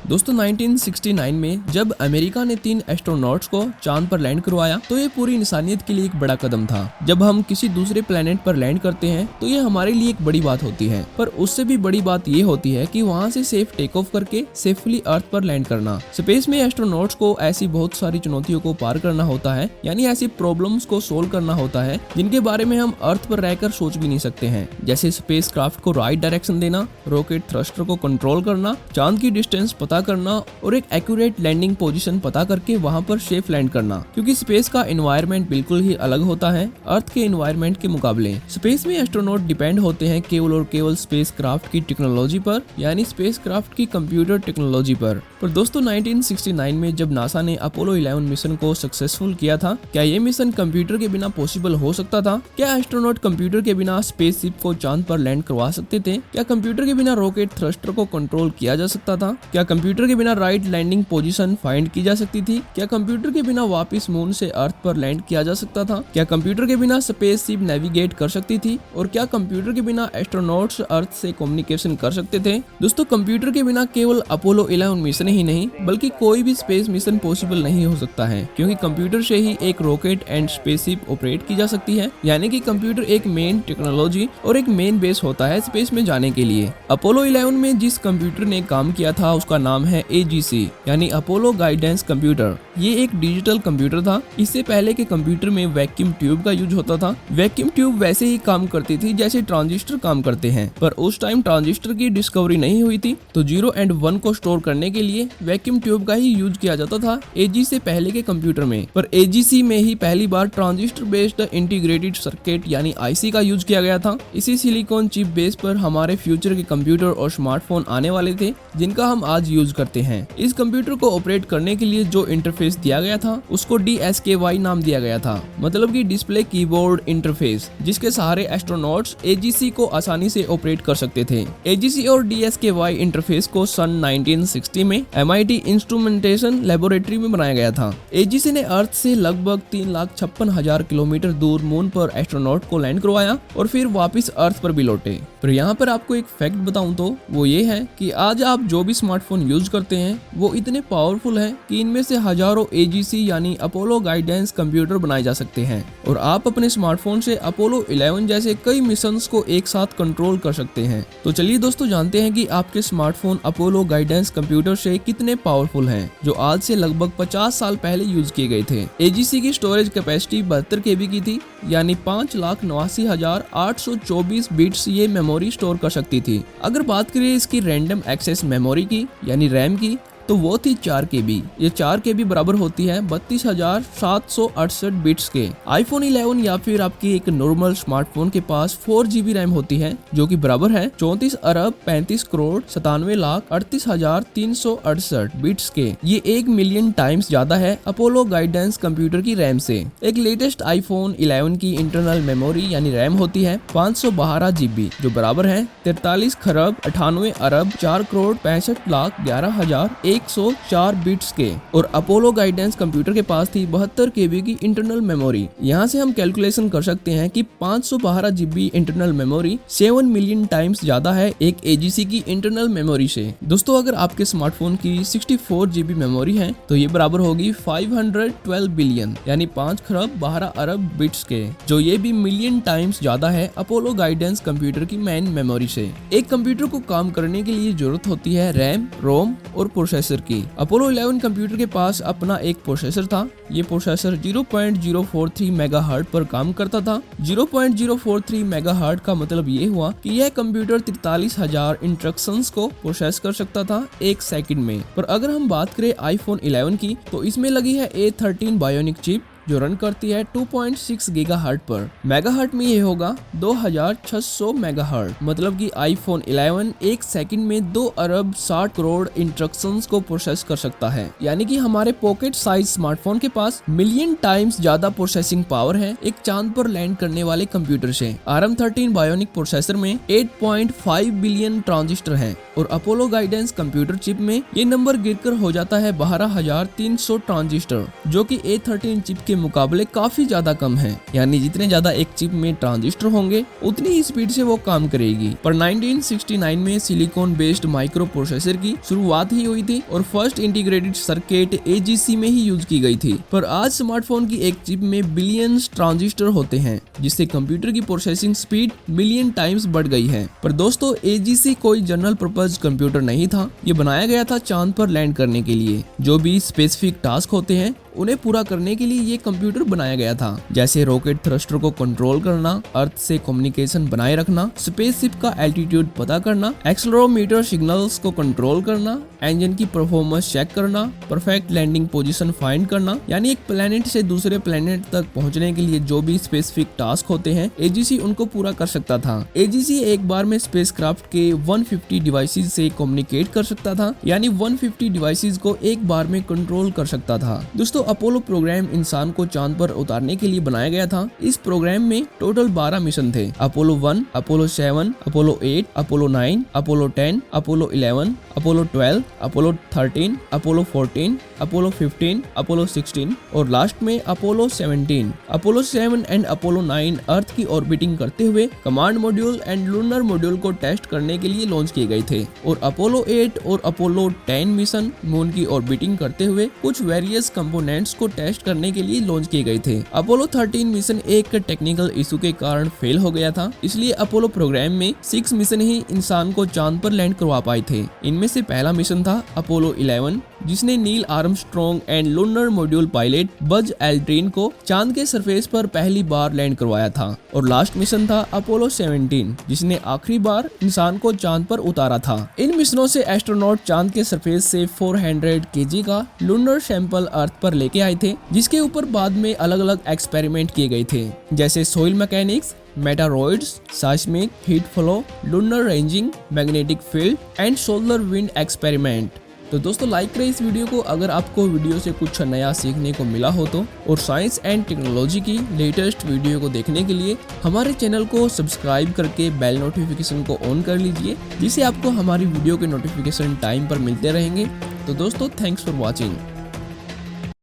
दोस्तों 1969 में जब अमेरिका ने 3 एस्ट्रोनॉट्स को चांद पर लैंड करवाया तो ये पूरी इंसानियत के लिए एक बड़ा कदम था। जब हम किसी दूसरे प्लेनेट पर लैंड करते हैं तो ये हमारे लिए एक बड़ी बात होती है, पर उससे भी बड़ी बात ये होती है कि वहाँ से सेफ टेक ऑफ करके सेफली अर्थ पर लैंड करना। स्पेस में एस्ट्रोनॉट्स को ऐसी बहुत सारी चुनौतियों को पार करना होता है, यानी ऐसी प्रॉब्लम्स को सोल्व करना होता है जिनके बारे में हम अर्थ पर रहकर सोच भी नहीं सकते हैं, जैसे स्पेस क्राफ्ट को राइट डायरेक्शन देना, रॉकेट थ्रस्टर को कंट्रोल करना, चांद की डिस्टेंस पता करना और एक एक्यूरेट लैंडिंग पोजीशन पता करके वहां पर सेफ लैंड करना। क्योंकि स्पेस का एनवायरनमेंट बिल्कुल ही अलग होता है अर्थ के एनवायरनमेंट के मुकाबले। स्पेस में एस्ट्रोनॉट डिपेंड होते हैं केवल और केवल स्पेस क्राफ्ट की टेक्नोलॉजी पर, यानी स्पेस क्राफ्ट की कंप्यूटर टेक्नोलॉजी पर दोस्तों 1969 में जब नासा ने अपोलो 11 मिशन को सक्सेसफुल किया था, क्या ये मिशन कंप्यूटर के बिना पॉसिबल हो सकता था? क्या एस्ट्रोनॉट कंप्यूटर के बिना स्पेसशिप को चांद पर लैंड करवा सकते थे? क्या कंप्यूटर के बिना रॉकेट थ्रस्टर को कंट्रोल किया जा सकता था? क्या कंप्यूटर के बिना राइट लैंडिंग पोजीशन फाइंड की जा सकती थी? क्या कंप्यूटर के बिना वापस मून से अर्थ पर लैंड किया जा सकता था? क्या कंप्यूटर के बिना स्पेसशिप नेविगेट कर सकती थी? और क्या कंप्यूटर के बिना एस्ट्रोनॉट्स अर्थ से कम्युनिकेशन कर सकते थे? दोस्तों कंप्यूटर के बिना केवल अपोलो 11 मिशन ही नहीं बल्कि कोई भी स्पेस मिशन पॉसिबल नहीं हो सकता है, क्योंकि कंप्यूटर से ही एक रॉकेट एंड स्पेसशिप ऑपरेट की जा सकती है। यानी कि कंप्यूटर एक मेन टेक्नोलॉजी और एक मेन बेस होता है स्पेस में जाने के लिए। अपोलो 11 में जिस कंप्यूटर ने काम किया था उसका नाम है AGC यानी अपोलो गाइडेंस कंप्यूटर। ये एक डिजिटल कंप्यूटर था। इससे पहले के कंप्यूटर में वैक्यूम ट्यूब का यूज होता था। वैक्यूम ट्यूब वैसे ही काम करती थी जैसे ट्रांजिस्टर काम करते हैं, पर उस टाइम ट्रांजिस्टर की डिस्कवरी नहीं हुई थी, तो 0 और 1 को स्टोर करने के लिए वैक्यूम ट्यूब का ही यूज किया जाता था AGC से पहले के कंप्यूटर में। पर AGC में ही पहली बार ट्रांजिस्टर बेस्ड इंटीग्रेटेड सर्किट यानी IC का यूज किया गया था। इसी सिलिकॉन चिप बेस पर हमारे फ्यूचर के कंप्यूटर और स्मार्टफोन आने वाले थे जिनका हम आज यूज करते हैं। इस कंप्यूटर को ऑपरेट करने के लिए जो इंटरफेस दिया गया था उसको DSKY नाम दिया गया था, मतलब कि डिस्प्ले कीबोर्ड इंटरफेस, जिसके सहारे एस्ट्रोनॉट्स AGC को आसानी से ऑपरेट कर सकते थे। AGC और DSKY इंटरफेस को सन 1960 में MIT इंस्ट्रूमेंटेशन लेबोरेटरी में बनाया गया था। AGC ने अर्थ से लगभग 3,56,000 किलोमीटर दूर मून पर एस्ट्रोनॉट को लैंड करवाया और फिर वापस अर्थ पर भी लौटे। पर यहाँ पर आपको एक फैक्ट बताऊं तो वो ये है कि आज आप जो भी स्मार्टफोन यूज करते हैं वो इतने पावरफुल हैं कि इनमें से हजारों AGC यानी अपोलो गाइडेंस कंप्यूटर बनाए जा सकते हैं और आप अपने स्मार्टफोन से अपोलो 11 जैसे कई मिशंस को एक साथ कंट्रोल कर सकते हैं। तो चलिए दोस्तों जानते हैं कि आपके स्मार्टफोन अपोलो गाइडेंस कंप्यूटर से कितने पावरफुल हैं, जो आज से लगभग 50 साल पहले यूज किए गए थे। AGC की स्टोरेज कैपेसिटी 72 KB की थी, यानी 5,89,824 बिट्स ये मेमोरी स्टोर कर सकती थी। अगर बात करें इसकी रैंडम एक्सेस मेमोरी की यानी रैम की, तो वो थी 4 KB। ये 4 KB बराबर होती है 32,768 बिट्स के। iPhone 11 या फिर आपकी एक नॉर्मल स्मार्टफोन के पास 4 GB रैम होती है, जो कि बराबर है 34,35,97,38,368 बिट्स के। ये 1 मिलियन टाइम्स ज्यादा है अपोलो गाइडेंस कंप्यूटर की रैम से। एक लेटेस्ट iPhone 11 की इंटरनल मेमोरी यानी रैम होती है 512 GB, जो बराबर है 43,98,04,65,11,104 बिट्स के। और अपोलो गाइडेंस कंप्यूटर के पास थी 72 KB की इंटरनल मेमोरी। यहाँ से हम कैलकुलेशन कर सकते हैं कि 512 GB internal memory 7 million times ज्यादा है एक AGC की इंटरनल मेमोरी से। दोस्तों अगर आपके स्मार्टफोन की 64 GB मेमोरी है तो ये बराबर होगी 512 बिलियन यानी 5,12,00,000 बिट्स के, जो ये भी मिलियन टाइम्स ज्यादा है अपोलो गाइडेंस कंप्यूटर की मेन मेमोरी से। एक कंप्यूटर को काम करने के लिए जरूरत होती है रैम, रोम और प्रोसेसर की। अपोलो 11 कंप्यूटर के पास अपना एक प्रोसेसर था। ये प्रोसेसर 0.043 मेगाहर्ट्ज पर काम करता था। 0.043 मेगाहर्ट्ज का मतलब ये हुआ कि यह कंप्यूटर 43,000 इंस्ट्रक्शंस को प्रोसेस कर सकता था एक सेकंड में। पर अगर हम बात करें iPhone 11 की, तो इसमें लगी है A13 बायोनिक चिप जो रन करती है 2.6 गीगाहर्ट्ज पर। मेगाहर्ट्ज में ये होगा 2600 मेगाहर्ट्ज, मतलब कि iPhone 11 एक सेकंड में 2 अरब 60 करोड़ इंस्ट्रक्शंस को प्रोसेस कर सकता है। यानी कि हमारे पॉकेट साइज स्मार्टफोन के पास मिलियन टाइम्स ज्यादा प्रोसेसिंग पावर है एक चांद पर लैंड करने वाले कंप्यूटर से। ARM13 बायोनिक प्रोसेसर में 8.5 बिलियन ट्रांजिस्टर हैं और अपोलो गाइडेंस कंप्यूटर चिप में ये नंबर गिरकर हो जाता है 12,300 ट्रांजिस्टर, जो कि A13 चिप के के मुकाबले काफी ज्यादा कम है, यानी जितने ज्यादा एक चिप में ट्रांजिस्टर होंगे उतनी ही स्पीड से वो काम करेगी। पर 1969 में सिलिकॉन बेस्ड माइक्रो प्रोसेसर की शुरुआत ही हुई थी और फर्स्ट इंटीग्रेटेड सर्किट AGC में ही यूज की गई थी। पर आज स्मार्टफोन की एक चिप में बिलियंस ट्रांजिस्टर होते हैं, जिससे कंप्यूटर की प्रोसेसिंग स्पीड बिलियन टाइम्स बढ़ गई है। पर दोस्तों AGC कोई जनरल पर्पज कंप्यूटर नहीं था, ये बनाया गया था चांद पर लैंड करने के लिए। जो भी स्पेसिफिक टास्क होते हैं उन्हें पूरा करने के लिए ये कंप्यूटर बनाया गया था, जैसे रॉकेट थ्रस्टर को कंट्रोल करना, अर्थ से कम्युनिकेशन बनाए रखना, स्पेसशिप का एल्टीट्यूड पता करना, एक्सेलेरोमीटर सिग्नल्स को कंट्रोल करना, इंजन की परफॉर्मेंस चेक करना, परफेक्ट लैंडिंग पोजीशन फाइंड करना। यानी एक प्लेनेट से दूसरे प्लेनेट तक पहुंचने के लिए जो भी स्पेसिफिक टास्क होते हैं AGC उनको पूरा कर सकता था। AGC एक बार में स्पेसक्राफ्ट के 150 डिवाइसेस से कम्युनिकेट कर सकता था, यानी 150 डिवाइसेस को एक बार में कंट्रोल कर सकता था। दोस्तों अपोलो प्रोग्राम इंसान को चांद पर उतारने के लिए बनाया गया था। इस प्रोग्राम में टोटल 12 मिशन थे। Apollo 1, Apollo 7, Apollo 8, Apollo 9, Apollo 10, Apollo 11, Apollo 12, Apollo 13, Apollo 14, Apollo 15, Apollo 16 और लास्ट में अपोलो 17। अपोलो 7 एंड अपोलो 9 अर्थ की ऑर्बिटिंग करते हुए command module and lunar module को टेस्ट करने के लिए लॉन्च किए गए थे और अपोलो 8 और अपोलो 10 मिशन मून की ऑर्बिटिंग करते हुए कुछ वेरियस कंपोनेंट्स को टेस्ट करने के लिए लॉन्च किए गए थे। अपोलो 13 मिशन एक टेक्निकल इशू के कारण फेल हो गया था, इसलिए अपोलो प्रोग्राम में 6 मिशन ही इंसान को चांद पर लैंड करवा पाए थे। इनमें से पहला मिशन था अपोलो 11, जिसने Neil Armstrong and lunar module pilot Buzz Aldrin को चांद के सरफेस पर पहली बार लैंड करवाया था और लास्ट मिशन था अपोलो 17, जिसने आखिरी बार इंसान को चांद पर उतारा था। इन मिशनों से एस्ट्रोनॉट चांद के सरफेस से 400 kg का लूनर सैंपल अर्थ पर लेके आए थे, जिसके ऊपर बाद में अलग अलग एक्सपेरिमेंट किए गए थे, जैसे soil mechanics, meteoroids, seismic heat flow, lunar ranging, magnetic field and solar wind experiment. तो दोस्तों लाइक करें इस वीडियो को अगर आपको वीडियो से कुछ नया सीखने को मिला हो तो, और साइंस एंड टेक्नोलॉजी की लेटेस्ट वीडियो को देखने के लिए हमारे चैनल को सब्सक्राइब करके बेल नोटिफिकेशन को ऑन कर लीजिए, जिससे आपको हमारी वीडियो के नोटिफिकेशन टाइम पर मिलते रहेंगे। तो दोस्तों थैंक्स फॉर वॉचिंग।